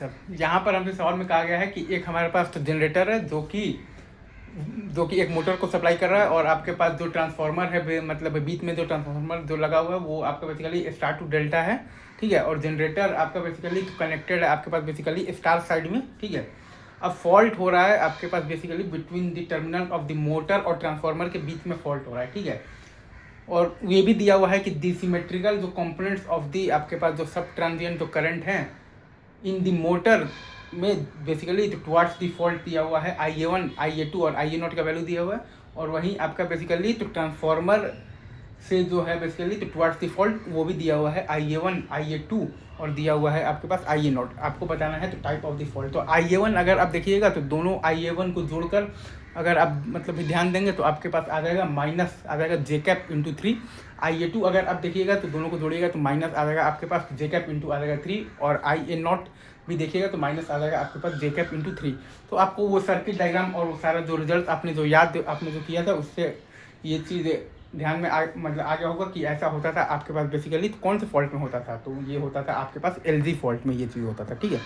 सब यहाँ पर हमसे सवाल में कहा गया है कि एक हमारे पास तो जनरेटर है जो कि एक मोटर को सप्लाई कर रहा है, और आपके पास जो ट्रांसफार्मर है मतलब बीच में जो ट्रांसफार्मर जो लगा हुआ है वो आपका बेसिकली स्टार टू डेल्टा है, ठीक है। और जनरेटर आपका बेसिकली कनेक्टेड है आपके पास बेसिकली स्टार साइड में, ठीक है। अब फॉल्ट हो रहा है आपके पास basically between the terminal of the motor और ट्रांसफार्मर के बीच में फॉल्ट हो रहा है, ठीक है। और ये भी दिया हुआ है कि दी सिमेट्रिकल जो कंपोनेंट्स ऑफ दी आपके पास जो सब ट्रांजिएंट जो करंट हैं इन दी मोटर में बेसिकली टुवार्ड्स दी फॉल्ट दिया हुआ है IA1 IA2 और IA0 का वैल्यू दिया हुआ है। और वहीं आपका बेसिकली तो ट्रांसफार्मर से जो है बेसिकली तो टुवार्ड्स दी फॉल्ट वो भी दिया हुआ है IA1 IA2 और दिया हुआ है आपके पास IA0। आपको बताना है तो टाइप ऑफ द फॉल्ट। तो IA1 अगर आप देखिएगा तो दोनों IA1 को जोड़कर अगर आप मतलब ध्यान देंगे तो आपके पास आ जाएगा माइनस आ जाएगा J∗3। IA2 अगर आप देखिएगा तो दोनों को जोड़िएगा तो माइनस आ जाएगा आपके पास J∗ आ जाएगा 3, और IA0 भी देखिएगा तो माइनस आ जाएगा आपके पास J∗3। तो आपको वो सर्किट डायग्राम और वो सारा जो रिजल्ट आपने जो किया था उससे ये चीज़ ध्यान में मतलब आ गया होगा कि ऐसा होता था आपके पास बेसिकली कौन से फॉल्ट में होता था। तो ये होता था आपके पास LG फॉल्ट में ये चीज़ होता था, ठीक है।